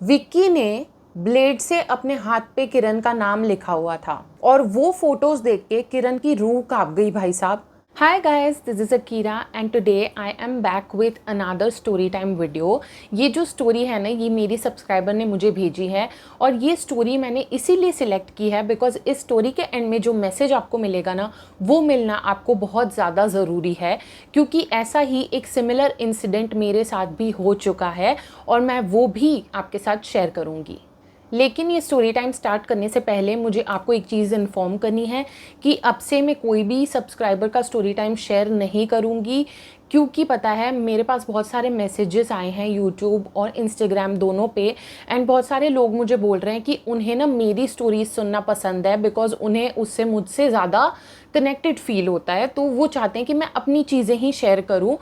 विक्की ने ब्लेड से अपने हाथ पे किरण का नाम लिखा हुआ था और वो फोटोज देख के किरण की रूह कांप गई भाई साहब। Hi guys, this is Akira and today I am back with another story time video. ये जो स्टोरी है ना, ये मेरी सब्सक्राइबर ने मुझे भेजी है और ये स्टोरी मैंने इसीलिए सिलेक्ट की है बिकॉज इस स्टोरी के एंड में जो मैसेज आपको मिलेगा ना, वो मिलना आपको बहुत ज़्यादा ज़रूरी है, क्योंकि ऐसा ही एक सिमिलर इंसिडेंट मेरे साथ भी हो चुका है और मैं वो भी आपके साथ शेयर करूँगी। लेकिन ये स्टोरी टाइम स्टार्ट करने से पहले मुझे आपको एक चीज़ इन्फॉर्म करनी है कि अब से मैं कोई भी सब्सक्राइबर का स्टोरी टाइम शेयर नहीं करूँगी, क्योंकि पता है मेरे पास बहुत सारे मैसेजेस आए हैं यूट्यूब और इंस्टाग्राम दोनों पे एंड बहुत सारे लोग मुझे बोल रहे हैं कि उन्हें ना मेरी स्टोरीज सुनना पसंद है बिकॉज उन्हें उससे मुझसे ज़्यादा कनेक्टेड फील होता है, तो वो चाहते हैं कि मैं अपनी चीज़ें ही शेयर करूँ,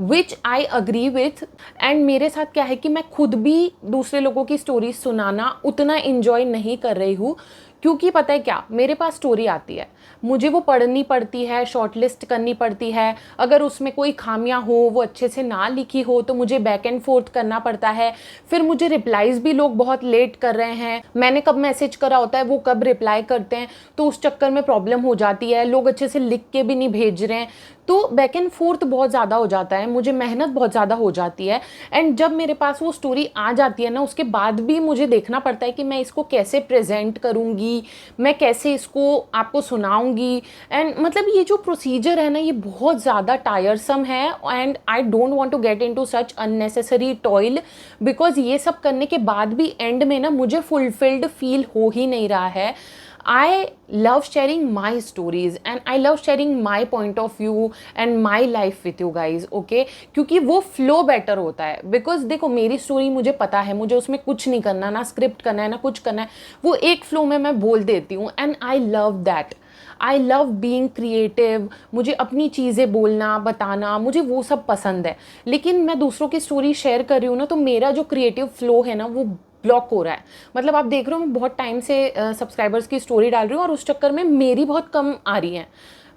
विच आई अग्री विथ। एंड मेरे साथ क्या है कि मैं खुद भी दूसरे लोगों की स्टोरीज सुनाना उतना इन्जॉय नहीं कर रही हूँ, क्योंकि पता है क्या, मेरे पास स्टोरी आती है, मुझे वो पढ़नी पड़ती है, शॉर्ट लिस्ट करनी पड़ती है, अगर उसमें कोई खामियां हो, वो अच्छे से ना लिखी हो तो मुझे बैक एंड फोर्थ करना पड़ता है, फिर मुझे रिप्लाईज भी लोग बहुत लेट कर रहे हैं, मैंने कब मैसेज करा होता है वो कब रिप्लाई करते हैं, तो उस चक्कर में प्रॉब्लम हो जाती है, लोग अच्छे से लिख के भी नहीं भेज रहे हैं, तो बैक एंड फोर्थ बहुत ज़्यादा हो जाता है, मुझे मेहनत बहुत ज़्यादा हो जाती है। एंड जब मेरे पास वो स्टोरी आ जाती है ना, उसके बाद भी मुझे देखना पड़ता है कि मैं इसको कैसे प्रेजेंट करूँगी, मैं कैसे इसको आपको सुनाऊँगी। एंड मतलब ये जो प्रोसीजर है ना, ये बहुत ज़्यादा टायरसम है and I don't want to get into such unnecessary toil, because ये सब करने के बाद भी एंड में ना मुझे फुलफिल्ड फील हो ही नहीं रहा है। I love sharing my stories and I love sharing my point of view and my life with you guys, okay? क्योंकि वो फ्लो बेटर होता है, बिकॉज देखो मेरी स्टोरी मुझे पता है, मुझे उसमें कुछ नहीं करना, ना स्क्रिप्ट करना है ना कुछ करना है, वो एक फ्लो में मैं बोल देती हूँ and I love that. I love being creative, मुझे अपनी चीज़ें बोलना बताना, मुझे वो सब पसंद है। लेकिन मैं दूसरों की स्टोरी शेयर कर रही हूँ ना, तो मेरा जो क्रिएटिव फ्लो है ना वो ब्लॉक हो रहा है। मतलब आप देख रहे हो मैं बहुत टाइम से सब्सक्राइबर्स की स्टोरी डाल रही हूँ और उस चक्कर में मेरी बहुत कम आ रही हैं।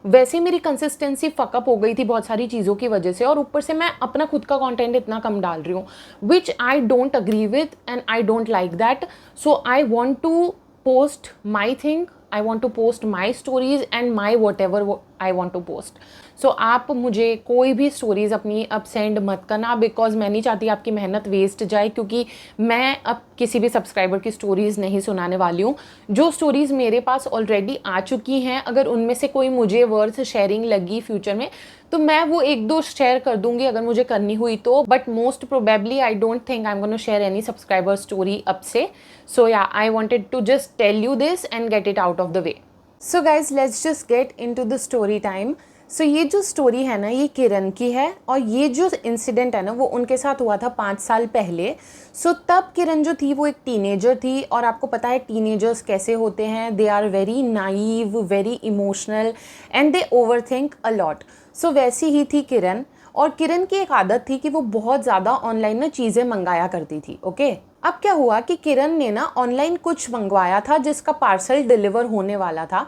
वैसे मेरी कंसिस्टेंसी फकअप हो गई थी बहुत सारी चीज़ों की वजह से, और ऊपर से मैं अपना खुद का कंटेंट इतना कम डाल रही हूँ, which I don't agree with and I don't like that. So I want to post my thing, I want to post my stories and my whatever I want to post. So आप मुझे कोई भी stories अपनी अब send मत करना, because मैं नहीं चाहती आपकी मेहनत वेस्ट जाए, क्योंकि मैं अब किसी भी सब्सक्राइबर की स्टोरीज़ नहीं सुनाने वाली हूँ। जो स्टोरीज़ मेरे पास ऑलरेडी आ चुकी हैं, अगर उनमें से कोई मुझे वर्थ शेयरिंग लगी फ्यूचर में तो मैं वो एक दो शेयर कर दूंगी अगर मुझे करनी हुई तो, but most probably I don't think I am gonna share any subscriber story अब से। So yeah I wanted to just tell you this and get it out of the way. So guys let's just get in to the story time. So ये जो story है ना, ये किरण की है और ये जो इंसिडेंट है ना वो उनके साथ हुआ था 5 साल पहले। सो तब किरण जो थी वो एक टीनेजर थी, और आपको पता है टीनेजर्स कैसे होते हैं, they are very naive, very emotional and they over think a lot. So वैसी ही थी किरण, और किरण की एक आदत थी कि वो बहुत ज़्यादा ऑनलाइन ना चीज़ें मंगाया करती थी, ओके। अब क्या हुआ कि किरण ने ना ऑनलाइन कुछ मंगवाया था जिसका पार्सल डिलीवर होने वाला था,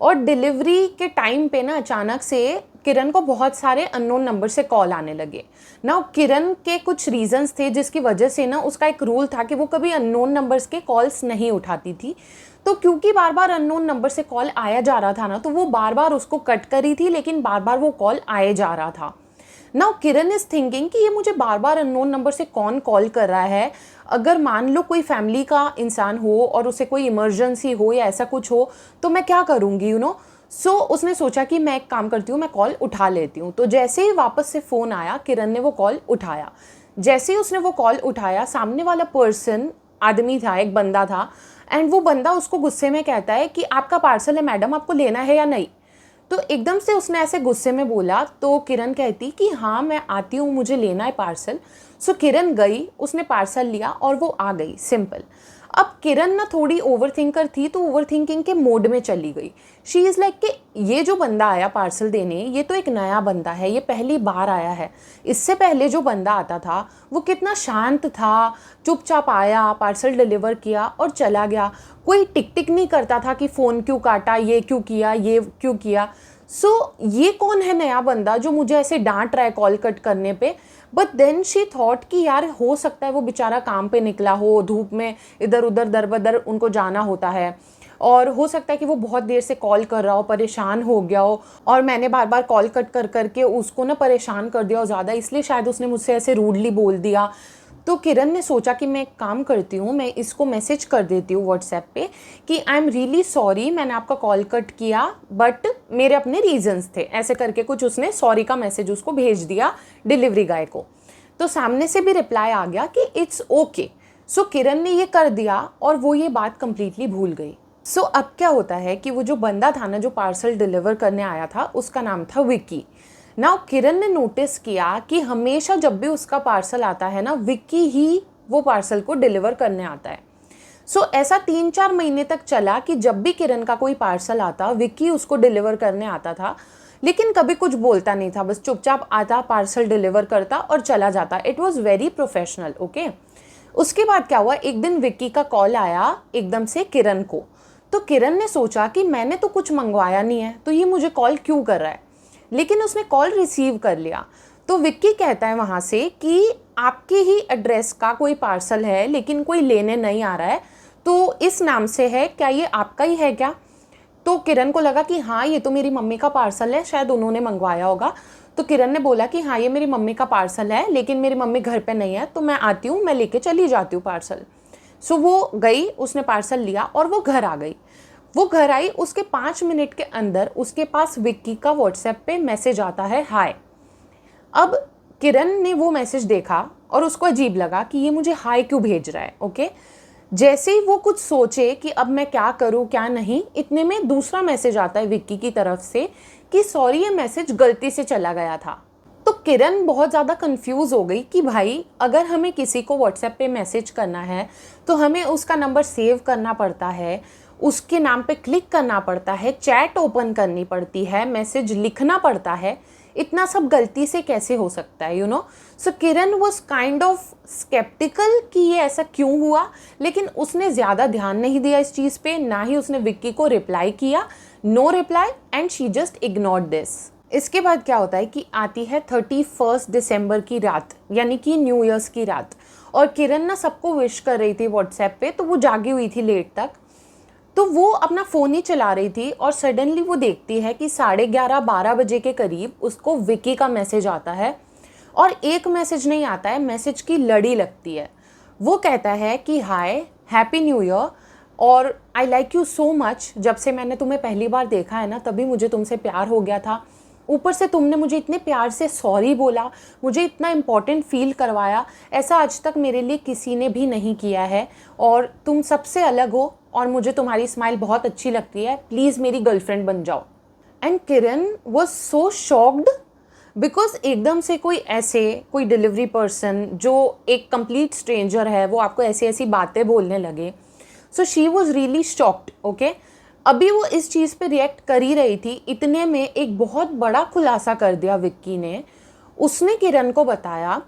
और डिलीवरी के टाइम पे ना अचानक से किरण को बहुत सारे अननोन नंबर से कॉल आने लगे ना। किरण के कुछ रीजंस थे जिसकी वजह से ना उसका एक रूल था कि वो कभी अननोन नंबर्स के कॉल्स नहीं उठाती थी। तो क्योंकि बार बार अननोन नंबर से कॉल आया जा रहा था ना, तो वो बार बार उसको कट करी थी, लेकिन बार बार वो कॉल आए जा रहा था। नाउ किरण इज थिंकिंग कि ये मुझे बार बार अननोन नंबर से कौन कॉल कर रहा है, अगर मान लो कोई फैमिली का इंसान हो और उसे कोई इमरजेंसी हो या ऐसा कुछ हो तो मैं क्या करूँगी, यू नो। सो उसने सोचा कि मैं एक काम करती हूँ, मैं कॉल उठा लेती हूँ। तो जैसे ही वापस से फ़ोन आया, किरण ने वो कॉल उठाया। जैसे ही उसने वो कॉल उठाया, सामने वाला पर्सन आदमी था, एक बंदा था, एंड वो बंदा उसको गुस्से में कहता है कि आपका पार्सल है मैडम, आपको लेना है या नहीं। तो एकदम से उसने ऐसे गुस्से में बोला, तो किरण कहती कि हाँ मैं आती हूँ, मुझे लेना है पार्सल। सो किरण गई, उसने पार्सल लिया और वो आ गई, सिंपल। अब किरण ना थोड़ी ओवर थिंकर थी, तो ओवर थिंकिंग के मोड में चली गई। शी इज़ लाइक कि ये जो बंदा आया पार्सल देने, ये तो एक नया बंदा है, ये पहली बार आया है। इससे पहले जो बंदा आता था वो कितना शांत था, चुपचाप आया, पार्सल डिलीवर किया और चला गया। कोई टिक टिक नहीं करता था कि फ़ोन क्यों काटा, ये क्यों किया, ये क्यों किया। सो ये कौन है नया बंदा जो मुझे ऐसे डांट रहा है कॉल कट करने पे। बट देन शी थॉट कि यार हो सकता है वो बेचारा काम पे निकला हो, धूप में इधर उधर दर बदर उनको जाना होता है, और हो सकता है कि वो बहुत देर से कॉल कर रहा हो, परेशान हो गया हो, और मैंने बार बार कॉल कट कर करके उसको ना परेशान कर दिया हो ज़्यादा, इसलिए शायद उसने मुझसे ऐसे रूडली बोल दिया। तो किरण ने सोचा कि मैं एक काम करती हूँ, मैं इसको मैसेज कर देती हूँ व्हाट्सएप पे कि आई एम रियली सॉरी, मैंने आपका कॉल कट किया बट मेरे अपने रीजंस थे, ऐसे करके कुछ उसने सॉरी का मैसेज उसको भेज दिया डिलीवरी गाय को। तो सामने से भी रिप्लाई आ गया कि इट्स ओके। सो किरण ने ये कर दिया और वो ये बात कंप्लीटली भूल गई। सो अब क्या होता है कि वो जो बंदा था ना जो पार्सल डिलीवर करने आया था, उसका नाम था विक्की। नाउ किरण ने नोटिस किया कि हमेशा जब भी उसका पार्सल आता है ना, विक्की ही वो पार्सल को डिलीवर करने आता है। सो ऐसा 3-4 महीने तक चला कि जब भी किरण का कोई पार्सल आता, विक्की उसको डिलीवर करने आता था, लेकिन कभी कुछ बोलता नहीं था, बस चुपचाप आता, पार्सल डिलीवर करता और चला जाता। It was very professional, okay. उसके बाद क्या हुआ, एक दिन विक्की का कॉल आया एकदम से किरण को। तो किरण ने सोचा कि मैंने तो कुछ मंगवाया नहीं है, तो ये मुझे कॉल क्यों कर रहा है, लेकिन उसने कॉल रिसीव कर लिया। तो विक्की कहता है वहाँ से कि आपके ही एड्रेस का कोई पार्सल है लेकिन कोई लेने नहीं आ रहा है, तो इस नाम से है, क्या ये आपका ही है क्या? तो किरण को लगा कि हाँ ये तो मेरी मम्मी का पार्सल है, शायद उन्होंने मंगवाया होगा। तो किरण ने बोला कि हाँ ये मेरी मम्मी का पार्सल है, लेकिन मेरी मम्मी घर पे नहीं है, तो मैं आती हूँ, मैं लेके चली जाती हूँ पार्सल। सो वो गई, उसने पार्सल लिया और वो घर आ गई। वो घर आई, उसके 5 मिनट के अंदर उसके पास विक्की का व्हाट्सएप पे मैसेज आता है, हाय। अब किरण ने वो मैसेज देखा और उसको अजीब लगा कि ये मुझे हाय क्यों भेज रहा है, ओके। जैसे ही वो कुछ सोचे कि अब मैं क्या करूं क्या नहीं, इतने में दूसरा मैसेज आता है विक्की की तरफ से कि सॉरी ये मैसेज गलती से चला गया था। तो किरण बहुत ज़्यादा कंफ्यूज हो गई कि भाई अगर हमें किसी को व्हाट्सएप पे मैसेज करना है तो हमें उसका नंबर सेव करना पड़ता है, उसके नाम पे क्लिक करना पड़ता है, चैट ओपन करनी पड़ती है, मैसेज लिखना पड़ता है, इतना सब गलती से कैसे हो सकता है, you know. So Kiran was kind of sceptical कि ये ऐसा क्यों हुआ, लेकिन उसने ज़्यादा ध्यान नहीं दिया इस चीज़ पे, ना ही उसने विक्की को रिप्लाई किया, no reply, and she just ignored this. इसके बाद क्या होता है कि आती है 31 दिसंबर की रात, यानी कि न्यू ईयर्स की रात, और किरण ना सबको विश कर रही थी व्हाट्सएप पे, तो वो जागी हुई थी लेट तक। तो वो अपना फ़ोन ही चला रही थी और सडनली वो देखती है कि 11:30-12 बजे के करीब उसको विक्की का मैसेज आता है, और एक मैसेज नहीं आता है, मैसेज की लड़ी लगती है। वो कहता है कि हाय, हैप्पी न्यू ईयर, और I like you so much, जब से मैंने तुम्हें पहली बार देखा है ना तभी मुझे तुमसे प्यार हो गया था, ऊपर से तुमने मुझे इतने प्यार से सॉरी बोला, मुझे इतना इम्पोर्टेंट फील करवाया, ऐसा आज तक मेरे लिए किसी ने भी नहीं किया है, और तुम सबसे अलग हो और मुझे तुम्हारी स्माइल बहुत अच्छी लगती है, प्लीज़ मेरी गर्लफ्रेंड बन जाओ। And Kiran was so shocked because एकदम से कोई डिलीवरी पर्सन जो एक कंप्लीट स्ट्रेंजर है वो आपको ऐसी ऐसी बातें बोलने लगे। So she was really shocked, okay. अभी वो इस चीज़ पे रिएक्ट कर ही रही थी, इतने में एक बहुत बड़ा खुलासा कर दिया विक्की ने। उसने किरण को बताया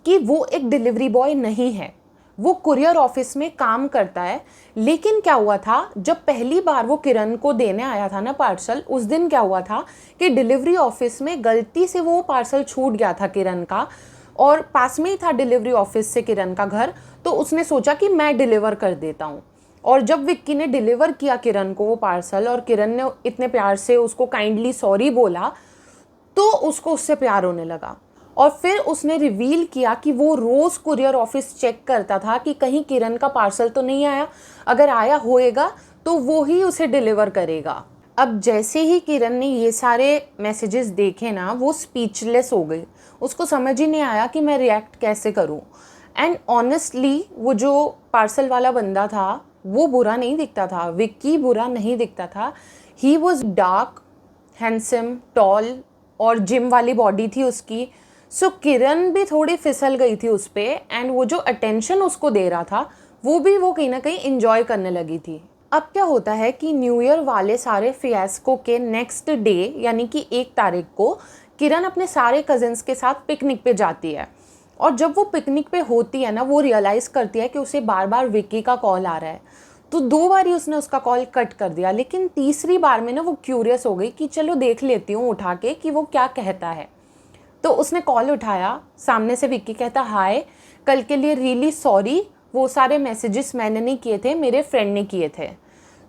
कि वो एक डिलीवरी बॉय नहीं है, वो कुरियर ऑफिस में काम करता है। लेकिन क्या हुआ था, जब पहली बार वो किरण को देने आया था ना पार्सल, उस दिन क्या हुआ था कि डिलीवरी ऑफिस में गलती से वो पार्सल छूट गया था किरण का, और पास में ही था डिलीवरी ऑफिस से किरण का घर, तो उसने सोचा कि मैं डिलीवर कर देता हूँ। और जब विक्की ने डिलीवर किया किरण को वो पार्सल, और किरण ने इतने प्यार से उसको काइंडली सॉरी बोला, तो उसको उससे प्यार होने लगा। और फिर उसने रिवील किया कि वो रोज़ कुरियर ऑफिस चेक करता था कि कहीं किरण का पार्सल तो नहीं आया, अगर आया होएगा तो वो ही उसे डिलीवर करेगा। अब जैसे ही किरण ने ये सारे मैसेजेस देखे ना, वो स्पीचलेस हो गई, उसको समझ ही नहीं आया कि मैं रिएक्ट कैसे करूं। एंड ऑनेस्टली वो जो पार्सल वाला बंदा था वो बुरा नहीं दिखता था, विक्की बुरा नहीं दिखता था। He was dark, handsome, tall, और जिम वाली बॉडी थी उसकी। सो किरण भी थोड़ी फिसल गई थी उस पर, एंड वो जो अटेंशन उसको दे रहा था वो भी वो कहीं ना कहीं इंजॉय करने लगी थी। अब क्या होता है कि न्यू ईयर वाले सारे फियास्को के नेक्स्ट डे, यानी कि 1 तारीख को, किरण अपने सारे कजिन्स के साथ पिकनिक पे जाती है। और जब वो पिकनिक पे होती है ना, वो रियलाइज़ करती है कि उसे बार बार विक्की का कॉल आ रहा है। तो 2 बार ही उसने उसका कॉल कट कर दिया, लेकिन तीसरी बार में ना वो क्यूरियस हो गई कि चलो देख लेती हूँ उठा के कि वो क्या कहता है। तो उसने कॉल उठाया, सामने से विक्की कहता हाय, कल के लिए रियली सॉरी, वो सारे मैसेजेस मैंने नहीं किए थे, मेरे फ्रेंड ने किए थे।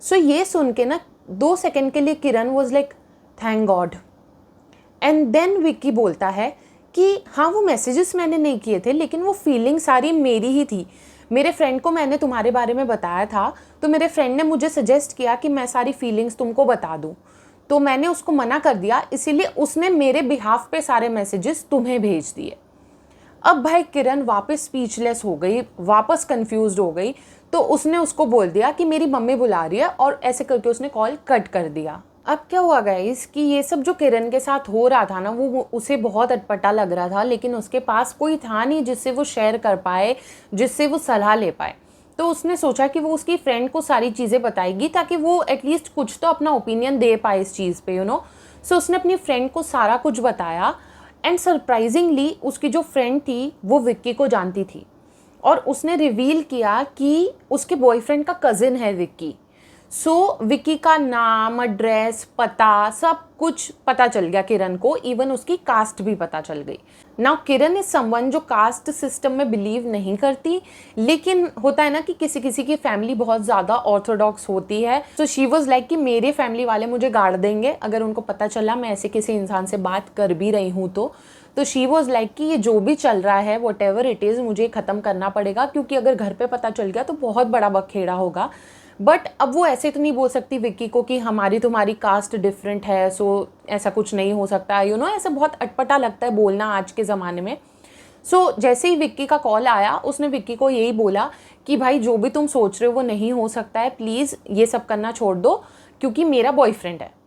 सो ये सुन के ना 2 सेकंड के लिए Kiran was like thank god. And then Vicky बोलता है कि हाँ वो मैसेजेस मैंने नहीं किए थे, लेकिन वो फीलिंग सारी मेरी ही थी। मेरे फ्रेंड को मैंने तुम्हारे बारे में बताया था, तो मेरे फ्रेंड ने मुझे सजेस्ट किया कि मैं सारी फीलिंग्स तुमको बता दूँ, तो मैंने उसको मना कर दिया, इसीलिए उसने मेरे बिहाफ पे सारे मैसेजेस तुम्हें भेज दिए। अब भाई किरण वापस स्पीचलेस हो गई, वापस कंफ्यूज्ड हो गई। तो उसने उसको बोल दिया कि मेरी मम्मी बुला रही है, और ऐसे करके उसने कॉल कट कर दिया। अब क्या हुआ गाइस कि ये सब जो किरण के साथ हो रहा था ना, वो उसे बहुत अटपटा लग रहा था, लेकिन उसके पास कोई था नहीं जिससे वो शेयर कर पाए, जिससे वो सलाह ले पाए। तो उसने सोचा कि वो उसकी फ्रेंड को सारी चीज़ें बताएगी, ताकि वो एटलीस्ट कुछ तो अपना ओपिनियन दे पाए इस चीज़ पे, सो उसने अपनी फ्रेंड को सारा कुछ बताया। एंड सरप्राइजिंगली उसकी जो फ्रेंड थी वो विक्की को जानती थी, और उसने रिवील किया कि उसके बॉयफ्रेंड का कज़िन है विक्की। सो विक्की का नाम, एड्रेस, पता, सब कुछ पता चल गया किरण को, इवन उसकी कास्ट भी पता चल गई। नाउ किरण इज समवन जो कास्ट सिस्टम में बिलीव नहीं करती, लेकिन होता है ना कि किसी किसी की फैमिली बहुत ज़्यादा ऑर्थोडॉक्स होती है। सो शी वॉज लाइक कि मेरे फैमिली वाले मुझे गाड़ देंगे अगर उनको पता चला मैं ऐसे किसी इंसान से बात कर भी रही हूँ। तो शी वॉज लाइक कि ये जो भी चल रहा है, वट एवर इट इज़, मुझे ख़त्म करना पड़ेगा, क्योंकि अगर घर पे पता चल गया तो बहुत बड़ा बखेड़ा होगा। बट अब वो ऐसे तो नहीं बोल सकती विक्की को कि हमारी तुम्हारी कास्ट डिफरेंट है, सो ऐसा कुछ नहीं हो सकता, ऐसा बहुत अटपटा लगता है बोलना आज के ज़माने में। सो जैसे ही विक्की का कॉल आया, उसने विक्की को यही बोला कि भाई जो भी तुम सोच रहे हो वो नहीं हो सकता है, प्लीज़ ये सब करना छोड़ दो, क्योंकि मेरा बॉयफ्रेंड है।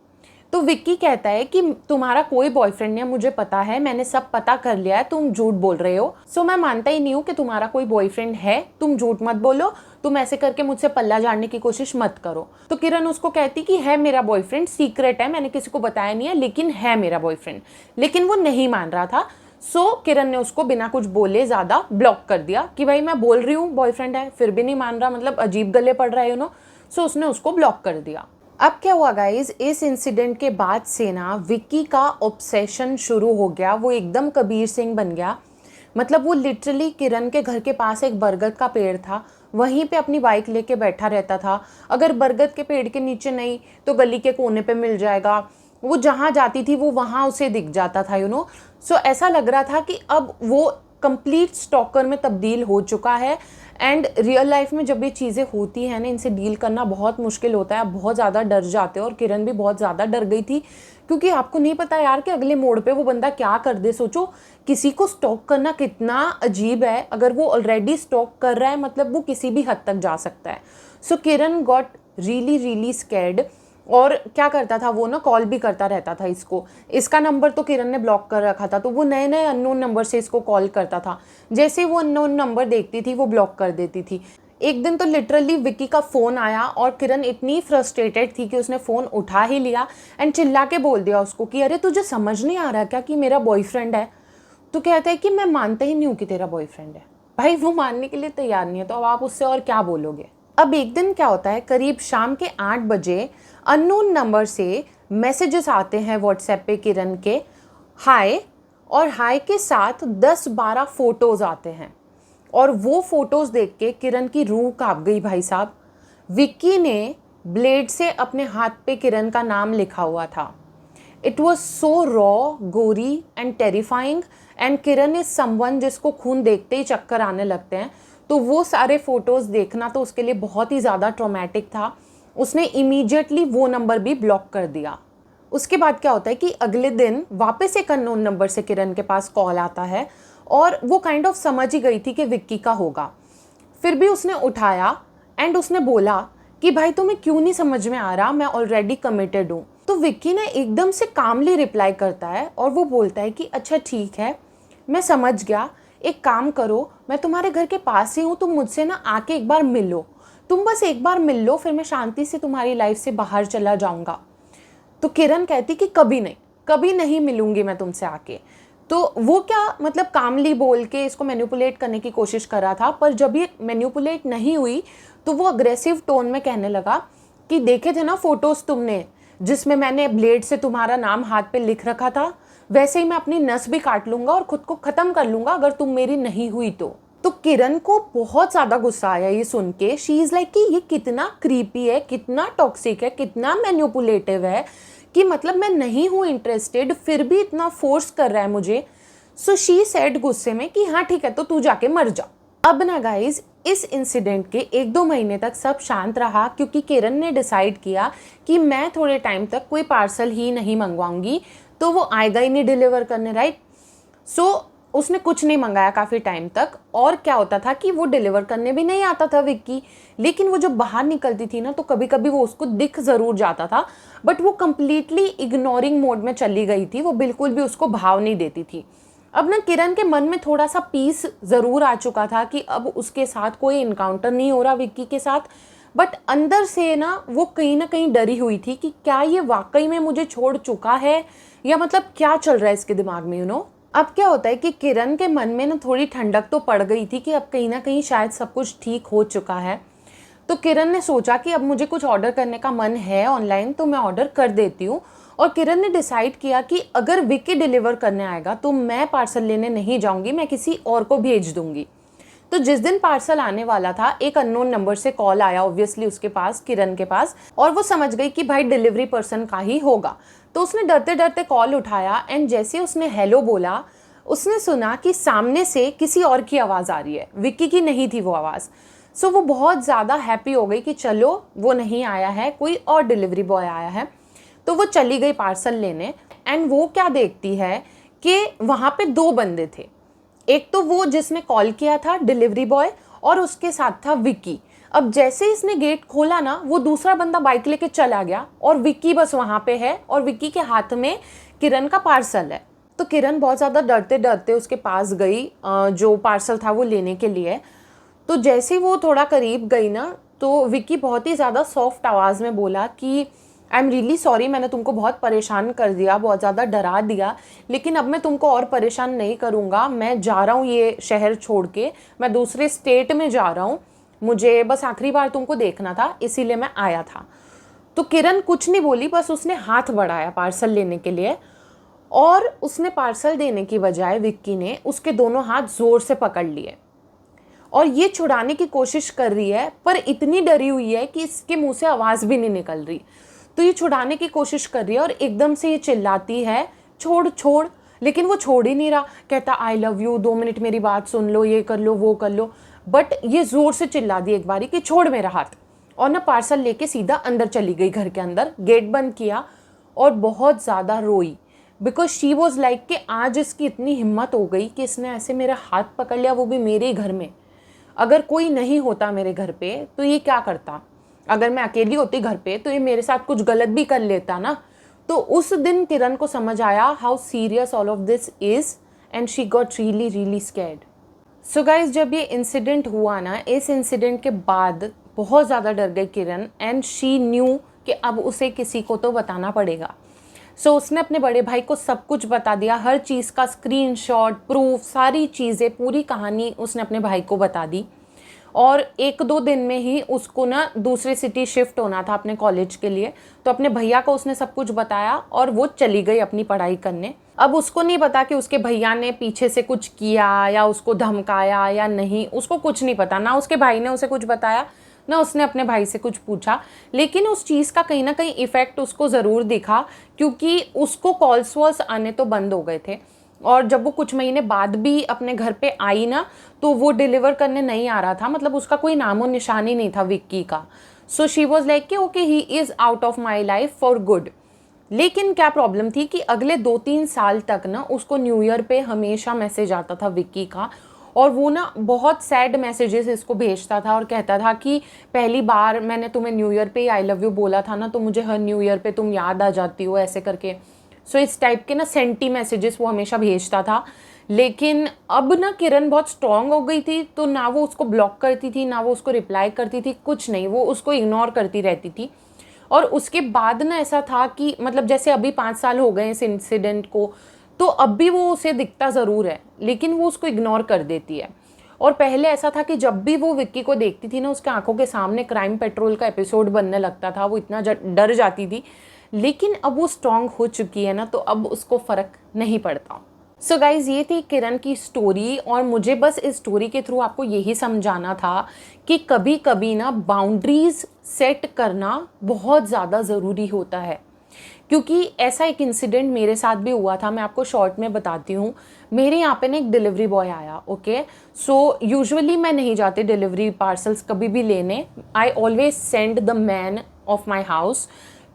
तो विक्की कहता है कि तुम्हारा कोई बॉयफ्रेंड नहीं है, मुझे पता है, मैंने सब पता कर लिया है, तुम झूठ बोल रहे हो। सो मैं मानता ही नहीं हूँ कि तुम्हारा कोई बॉयफ्रेंड है, तुम झूठ मत बोलो, तुम ऐसे करके मुझसे पल्ला झाड़ने की कोशिश मत करो। तो किरण उसको कहती कि है मेरा बॉयफ्रेंड, सीक्रेट है, मैंने किसी को बताया नहीं है, लेकिन है मेरा बॉयफ्रेंड। लेकिन वो नहीं मान रहा था। सो किरण ने उसको बिना कुछ बोले ज़्यादा ब्लॉक कर दिया कि भाई मैं बोल रही हूँ बॉयफ्रेंड है, फिर भी नहीं मान रहा, मतलब अजीब गले पड़ रहा है। सो उसने उसको ब्लॉक कर दिया। अब क्या हुआ गाइज, इस इंसिडेंट के बाद से ना विक्की का ऑब्सेशन शुरू हो गया, वो एकदम कबीर सिंह बन गया। मतलब वो लिटरली किरण के घर के पास एक बरगद का पेड़ था, वहीं पे अपनी बाइक लेके बैठा रहता था। अगर बरगद के पेड़ के नीचे नहीं तो गली के कोने पे मिल जाएगा, वो जहाँ जाती थी वो वहाँ उसे दिख जाता था। सो ऐसा लग रहा था कि अब वो कंप्लीट स्टॉकर में तब्दील हो चुका है। एंड रियल लाइफ में जब ये चीज़ें होती हैं ना, इनसे डील करना बहुत मुश्किल होता है, आप बहुत ज़्यादा डर जाते हो, और किरण भी बहुत ज़्यादा डर गई थी, क्योंकि आपको नहीं पता यार कि अगले मोड़ पे वो बंदा क्या कर दे। सोचो किसी को स्टॉक करना कितना अजीब है, अगर वो ऑलरेडी स्टॉक कर रहा है मतलब वो किसी भी हद तक जा सकता है। सो किरण गॉट रियली स्कैर्ड, और क्या करता था वो ना, कॉल भी करता रहता था इसको। इसका नंबर तो किरण ने ब्लॉक कर रखा था, तो वो नए नए अननोन नंबर से इसको कॉल करता था। जैसे ही वो अननोन नंबर देखती थी वो ब्लॉक कर देती थी। एक दिन तो लिटरली विक्की का फ़ोन आया, और किरण इतनी फ्रस्ट्रेटेड थी कि उसने फ़ोन उठा ही लिया एंड चिल्ला के बोल दिया उसको कि अरे तुझे समझ नहीं आ रहा क्या कि मेरा बॉयफ्रेंड है। तो कहता है कि मैं मानता ही नहीं हूँ कि तेरा बॉयफ्रेंड है। भाई वो मानने के लिए तैयार नहीं है, तो अब आप उससे और क्या बोलोगे। अब एक दिन क्या होता है, करीब शाम के 8 बजे अननोन नंबर से मैसेजेस आते हैं व्हाट्सएप पे किरण के, हाय, और हाय के साथ 10-12 फ़ोटोज़ आते हैं। और वो फ़ोटोज़ देख के किरण की रूह काँप गई भाई साहब। विक्की ने ब्लेड से अपने हाथ पे किरण का नाम लिखा हुआ था। इट वॉज सो रॉ, गोरी and terrifying. And Kiran is someone जिसको खून देखते ही चक्कर आने लगते हैं, तो वो सारे फ़ोटोज़ देखना तो उसके लिए बहुत ही ज़्यादा ट्रॉमेटिक था। उसने इमीडिएटली वो नंबर भी ब्लॉक कर दिया। उसके बाद क्या होता है कि अगले दिन वापस एक अननोन नंबर से किरण के पास कॉल आता है, और वो काइंड ऑफ समझ ही गई थी कि विक्की का होगा। फिर भी उसने उठाया एंड उसने बोला कि भाई तुम्हें क्यों नहीं समझ में आ रहा, मैं ऑलरेडी कमिटेड हूँ। तो विक्की ने एकदम से कामली रिप्लाई करता है, और वो बोलता है कि अच्छा ठीक है, मैं समझ गया, एक काम करो, मैं तुम्हारे घर के पास ही हूँ, तुम मुझसे ना आके एक बार मिल लो, तुम बस एक बार मिल लो, फिर मैं शांति से तुम्हारी लाइफ से बाहर चला जाऊँगा। तो किरण कहती कि कभी नहीं मिलूंगी मैं तुमसे आके। तो वो क्या मतलब कामली बोल के इसको मैनिपुलेट करने की कोशिश कर रहा था, पर जब ये मैनिपुलेट नहीं हुई तो वो अग्रेसिव टोन में कहने लगा कि देखे थे ना फोटोज़ तुमने जिसमें मैंने ब्लेड से तुम्हारा नाम हाथ पे लिख रखा था, वैसे ही मैं अपनी नस भी काट लूंगा और खुद को ख़त्म कर लूंगा अगर तुम मेरी नहीं हुई तो किरण को बहुत ज़्यादा गुस्सा आया ये सुन के। शी इज़ लाइक कि ये कितना क्रीपी है, कितना टॉक्सिक है, कितना मैनिपुलेटिव है कि मतलब मैं नहीं हूँ इंटरेस्टेड फिर भी इतना फोर्स कर रहा है मुझे। सो शी सेड गुस्से में कि हाँ ठीक है तो तू जाके मर जा। अब ना गाइज इस इंसिडेंट के 1-2 महीने तक सब शांत रहा क्योंकि किरण ने डिसाइड किया कि मैं थोड़े टाइम तक कोई पार्सल ही नहीं मंगवाऊंगी, तो वो आएगा ही नहीं डिलीवर करने, राइट। सो उसने कुछ नहीं मंगाया काफ़ी टाइम तक। और क्या होता था कि वो डिलीवर करने भी नहीं आता था विक्की, लेकिन वो जब बाहर निकलती थी ना तो कभी कभी वो उसको दिख ज़रूर जाता था, बट वो कंप्लीटली इग्नोरिंग मोड में चली गई थी, वो बिल्कुल भी उसको भाव नहीं देती थी। अब ना किरण के मन में थोड़ा सा पीस ज़रूर आ चुका था कि अब उसके साथ कोई इनकाउंटर नहीं हो रहा विक्की के साथ, बट अंदर से ना कहीं डरी हुई थी कि क्या ये वाकई में मुझे छोड़ चुका है या मतलब क्या चल रहा है इसके दिमाग में, अब क्या होता है कि किरण के मन में ना थोड़ी ठंडक तो पड़ गई थी कि अब कहीं ना कहीं शायद सब कुछ ठीक हो चुका है। तो किरण ने सोचा कि अब मुझे कुछ ऑर्डर करने का मन है ऑनलाइन, तो मैं ऑर्डर कर देती हूँ। और किरण ने डिसाइड किया कि अगर विक्की डिलीवर करने आएगा तो मैं पार्सल लेने नहीं जाऊँगी, मैं किसी और को भेज दूँगी। तो जिस दिन पार्सल आने वाला था एक अननोन नंबर से कॉल आया ऑब्वियसली उसके पास, किरण के पास, और वो समझ गई कि भाई डिलीवरी पर्सन का ही होगा। तो उसने डरते डरते कॉल उठाया एंड जैसे उसने हेलो बोला उसने सुना कि सामने से किसी और की आवाज़ आ रही है, विक्की की नहीं थी वो आवाज़। सो वो बहुत ज़्यादा हैप्पी हो गई कि चलो वो नहीं आया है, कोई और डिलीवरी बॉय आया है। तो वो चली गई पार्सल लेने एंड वो क्या देखती है कि वहाँ पे 2 बंदे थे। एक तो वो जिसने कॉल किया था डिलीवरी बॉय और उसके साथ था विक्की। अब जैसे इसने गेट खोला ना वो दूसरा बंदा बाइक लेके चला गया और विक्की बस वहाँ पे है और विक्की के हाथ में किरण का पार्सल है। तो किरण बहुत ज़्यादा डरते डरते उसके पास गई जो पार्सल था वो लेने के लिए। तो जैसे वो थोड़ा करीब गई ना तो विक्की बहुत ही ज़्यादा सॉफ्ट आवाज़ में बोला कि आई एम रियली सॉरी, मैंने तुमको बहुत परेशान कर दिया, बहुत ज़्यादा डरा दिया, लेकिन अब मैं तुमको और परेशान नहीं करूँगा, मैं जा रहा हूँ ये शहर छोड़ के, मैं दूसरे स्टेट में जा रहा हूँ, मुझे बस आखिरी बार तुमको देखना था इसीलिए मैं आया था। तो किरण कुछ नहीं बोली, बस उसने हाथ बढ़ाया पार्सल लेने के लिए और उसने पार्सल देने की बजाय विक्की ने उसके दोनों हाथ ज़ोर से पकड़ लिए और ये छुड़ाने की कोशिश कर रही है पर इतनी डरी हुई है कि इसके मुंह से आवाज़ भी नहीं निकल रही। तो ये छुड़ाने की कोशिश कर रही है और एकदम से ये चिल्लाती है छोड़ छोड़, लेकिन वो छोड़ ही नहीं रहा। कहता आई लव यू, 2 मिनट मेरी बात सुन लो, ये कर लो वो कर लो, बट ये ज़ोर से चिल्ला दी एक बारी कि छोड़ मेरा हाथ। और ना पार्सल लेके सीधा अंदर चली गई घर के अंदर, गेट बंद किया और बहुत ज़्यादा रोई बिकॉज शी वॉज लाइक कि आज इसकी इतनी हिम्मत हो गई कि इसने ऐसे मेरा हाथ पकड़ लिया, वो भी मेरे ही घर में। अगर कोई नहीं होता मेरे घर पे तो ये क्या करता, अगर मैं अकेली होती घर पे तो ये मेरे साथ कुछ गलत भी कर लेता ना। तो उस दिन किरण को समझ आया how serious all of this is and she got really really scared. So guys जब ये इंसिडेंट हुआ ना, इस इंसिडेंट के बाद बहुत ज़्यादा डर गई किरण एंड शी न्यू कि अब उसे किसी को तो बताना पड़ेगा। सो उसने अपने बड़े भाई को सब कुछ बता दिया, हर चीज़ का स्क्रीनशॉट, प्रूफ, सारी चीज़ें, पूरी कहानी उसने अपने भाई को बता दी। और 1-2 दिन में ही उसको ना दूसरी सिटी शिफ्ट होना था अपने कॉलेज के लिए, तो अपने भैया को उसने सब कुछ बताया और वो चली गई अपनी पढ़ाई करने। अब उसको नहीं पता कि उसके भैया ने पीछे से कुछ किया या उसको धमकाया या नहीं, उसको कुछ नहीं पता, ना उसके भाई ने उसे कुछ बताया ना उसने अपने भाई से कुछ पूछा। लेकिन उस चीज़ का कहीं ना कहीं इफ़ेक्ट उसको ज़रूर दिखा क्योंकि उसको कॉल्स वॉल्स आने तो बंद हो गए थे। और जब वो कुछ महीने बाद भी अपने घर पे आई ना तो वो डिलीवर करने नहीं आ रहा था, मतलब उसका कोई नामो निशान ही नहीं था विक्की का। सो शी वॉज लाइक कि okay he is out of my life for good. लेकिन क्या प्रॉब्लम थी कि अगले 2-3 साल तक ना उसको न्यू ईयर पे हमेशा मैसेज आता था विक्की का और वो ना बहुत सैड मैसेजेस इसको भेजता था और कहता था कि पहली बार मैंने तुम्हें न्यू ईयर पे आई लव यू बोला था ना तो मुझे हर न्यू ईयर पे तुम याद आ जाती हो, ऐसे करके। सो इस टाइप के ना सेंटी मैसेजेस वो हमेशा भेजता था। लेकिन अब ना किरण बहुत स्ट्रांग हो गई थी तो ना वो उसको ब्लॉक करती थी ना वो उसको रिप्लाई करती थी, कुछ नहीं, वो उसको इग्नोर करती रहती थी। और उसके बाद ना ऐसा था कि मतलब जैसे अभी 5 साल हो गए इस इंसिडेंट को, तो अब भी वो उसे दिखता ज़रूर है लेकिन वो उसको इग्नोर कर देती है। और पहले ऐसा था कि जब भी वो विक्की को देखती थी ना उसके आंखों के सामने क्राइम पेट्रोल का एपिसोड बनने लगता था, वो इतना डर जाती थी। लेकिन अब वो स्ट्रांग हो चुकी है ना, तो अब उसको फ़र्क नहीं पड़ता। सो गाइज़, ये थी किरण की स्टोरी, और मुझे बस इस स्टोरी के थ्रू आपको यही समझाना था कि कभी कभी ना बाउंड्रीज़ सेट करना बहुत ज़्यादा ज़रूरी होता है। क्योंकि ऐसा एक इंसिडेंट मेरे साथ भी हुआ था, मैं आपको शॉर्ट में बताती हूँ। मेरे यहाँ पे ना एक डिलीवरी बॉय आया, ओके। सो यूजुअली मैं नहीं जाती डिलीवरी पार्सल्स कभी भी लेने। I always send the man of my house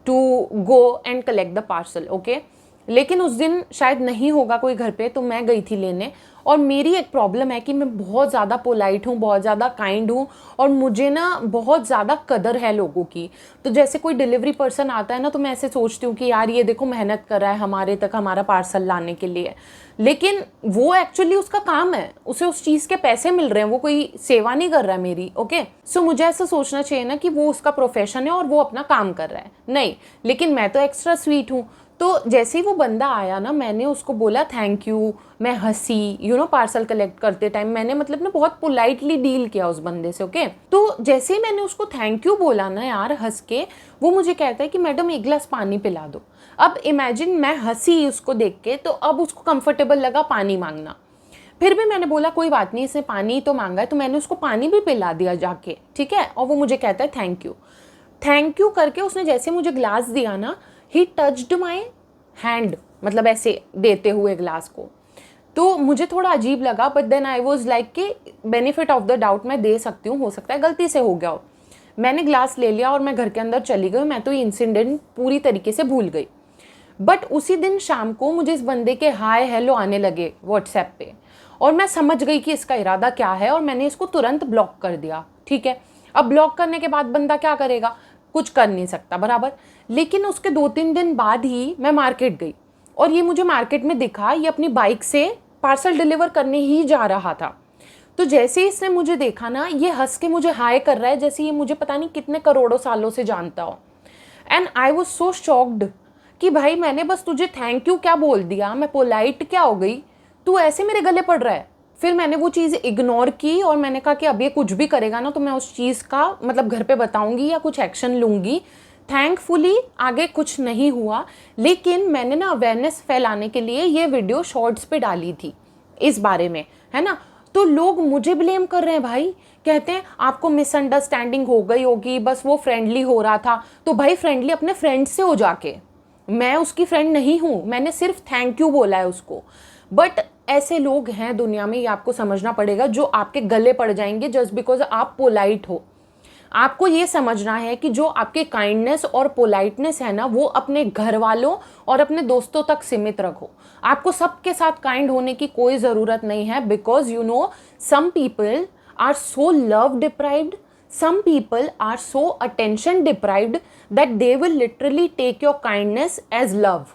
to go and collect the parcel, okay. लेकिन उस दिन शायद नहीं होगा कोई घर पे, तो मैं गई थी लेने। और मेरी एक प्रॉब्लम है कि मैं बहुत ज़्यादा पोलाइट हूँ, बहुत ज़्यादा काइंड हूँ, और मुझे ना बहुत ज़्यादा कदर है लोगों की। तो जैसे कोई डिलीवरी पर्सन आता है ना, तो मैं ऐसे सोचती हूँ कि यार ये देखो मेहनत कर रहा है हमारे तक हमारा पार्सल लाने के लिए, लेकिन वो एक्चुअली उसका काम है, उसे उस चीज़ के पैसे मिल रहे हैं, वो कोई सेवा नहीं कर रहा है मेरी, ओके। सो मुझे ऐसा सोचना चाहिए ना कि वो उसका प्रोफेशन है और वो अपना काम कर रहा है, नहीं, लेकिन मैं तो एक्स्ट्रा स्वीट हूँ। तो जैसे ही वो बंदा आया ना, मैंने उसको बोला थैंक यू, मैं हंसी, पार्सल कलेक्ट करते टाइम मैंने मतलब ना बहुत पोलाइटली डील किया उस बंदे से, ओके। तो जैसे ही मैंने उसको थैंक यू बोला ना यार हंस के, वो मुझे कहता है कि मैडम एक गिलास पानी पिला दो। अब इमेजिन, मैं हंसी उसको देख के, तो अब उसको कंफर्टेबल लगा पानी मांगना। फिर भी मैंने बोला कोई बात नहीं, इसने पानी तो मांगा है, तो मैंने उसको पानी भी पिला दिया जाके, ठीक है। और वो मुझे कहता है थैंक यू। थैंक यू करके उसने जैसे मुझे ग्लास दिया ना, ही टच्ड माई हैंड, मतलब ऐसे देते हुए ग्लास को। तो मुझे थोड़ा अजीब लगा, but then I was like कि बेनिफिट ऑफ द डाउट मैं दे सकती हूँ, हो सकता है गलती से हो गया हो। मैंने ग्लास ले लिया और मैं घर के अंदर चली गई। मैं तो ये इंसिडेंट पूरी तरीके से भूल गई। बट उसी दिन शाम को मुझे इस बंदे के हाय हेलो आने लगे व्हाट्सएप पे, और मैं समझ गई कि इसका इरादा क्या है, और मैंने इसको तुरंत ब्लॉक कर दिया, ठीक है। अब ब्लॉक करने के बाद बंदा क्या करेगा, कुछ कर नहीं सकता, बराबर। लेकिन उसके 2-3 दिन बाद ही मैं मार्केट गई, और ये मुझे मार्केट में दिखा, ये अपनी बाइक से पार्सल डिलीवर करने ही जा रहा था। तो जैसे ही इसने मुझे देखा ना, ये हंस के मुझे हाय कर रहा है जैसे ये मुझे पता नहीं कितने करोड़ों सालों से जानता हो। And I was so shocked कि भाई मैंने बस तुझे थैंक यू क्या बोल दिया, मैं पोलाइट क्या हो गई, तू ऐसे मेरे गले पड़ रहा है। फिर मैंने वो चीज़ इग्नोर की, और मैंने कहा कि अब ये कुछ भी करेगा ना, तो मैं उस चीज़ का मतलब घर पे बताऊंगी या कुछ एक्शन लूंगी। थैंकफुली आगे कुछ नहीं हुआ, लेकिन मैंने ना अवेयरनेस फैलाने के लिए ये वीडियो शॉर्ट्स पे डाली थी इस बारे में, है ना। तो लोग मुझे ब्लेम कर रहे हैं भाई, कहते हैं आपको मिसअंडरस्टैंडिंग हो गई होगी, बस वो फ्रेंडली हो रहा था। तो भाई फ्रेंडली अपने फ्रेंड से हो जाके, मैं उसकी फ्रेंड नहीं हूँ, मैंने सिर्फ थैंक यू बोला है उसको। बट ऐसे लोग हैं दुनिया में, ये आपको समझना पड़ेगा, जो आपके गले पड़ जाएंगे जस्ट बिकॉज आप पोलाइट हो। आपको ये समझना है कि जो आपके काइंडनेस और पोलाइटनेस है ना, वो अपने घर वालों और अपने दोस्तों तक सीमित रखो। आपको सबके साथ काइंड होने की कोई ज़रूरत नहीं है, because some people are so love deprived, some people are so attention deprived that they will literally take your kindness as love.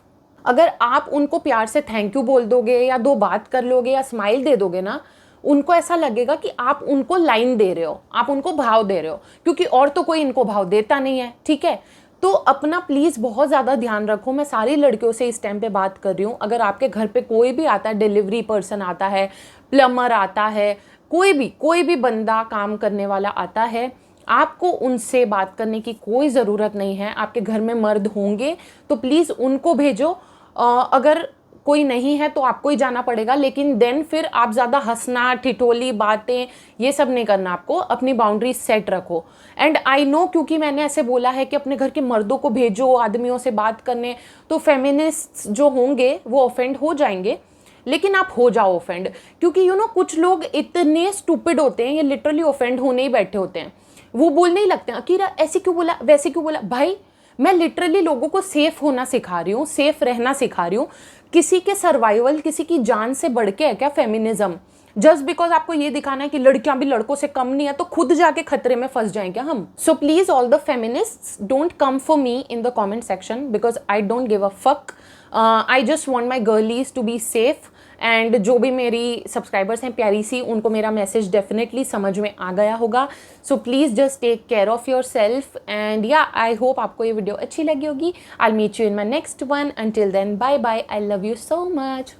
अगर आप उनको प्यार से थैंक यू बोल दोगे या 2 बात कर लोगे या स्माइल दे दोगे ना, उनको ऐसा लगेगा कि आप उनको लाइन दे रहे हो, आप उनको भाव दे रहे हो, क्योंकि और तो कोई इनको भाव देता नहीं है, ठीक है। तो अपना प्लीज़ बहुत ज़्यादा ध्यान रखो। मैं सारी लड़कियों से इस टाइम पे बात कर रही हूँ। अगर आपके घर पे कोई भी आता है, डिलीवरी पर्सन आता है, प्लम्बर आता है, कोई भी बंदा काम करने वाला आता है, आपको उनसे बात करने की कोई ज़रूरत नहीं है। आपके घर में मर्द होंगे तो प्लीज़ उनको भेजो, अगर कोई नहीं है तो आपको ही जाना पड़ेगा। लेकिन देन फिर आप ज़्यादा हंसना, ठिठोली बातें, ये सब नहीं करना। आपको अपनी बाउंड्री सेट रखो। एंड आई नो, क्योंकि मैंने ऐसे बोला है कि अपने घर के मर्दों को भेजो आदमियों से बात करने, तो फेमिनिस्ट जो होंगे वो ऑफेंड हो जाएंगे। लेकिन आप हो जाओ ऑफेंड, क्योंकि कुछ लोग इतने स्टूपिड होते हैं, ये लिटरली ऑफेंड होने ही बैठे होते हैं। वो बोलने ही लगते हैं अकीरा ऐसे क्यों बोला, वैसे क्यों बोला। भाई मैं लिटरली लोगों को सेफ होना सिखा रही हूँ, सेफ रहना सिखा रही हूँ। किसी के सर्वाइवल, किसी की जान से बढ़ के है क्या फेमिनिज्म? जस्ट बिकॉज आपको ये दिखाना है कि लड़कियां भी लड़कों से कम नहीं है, तो खुद जाके खतरे में फंस जाएं क्या हम? So please all the feminists don't come for me in the comment section, because I don't give a fuck. I just want my girlies to be safe. And जो भी मेरी सब्सक्राइबर्स हैं प्यारी सी, उनको मेरा मैसेज डेफिनेटली समझ में आ गया होगा। So please just take care of yourself. And या आई होप आपको ये वीडियो अच्छी लगी होगी। I will meet you in my next one. Until then bye bye. I love you so much.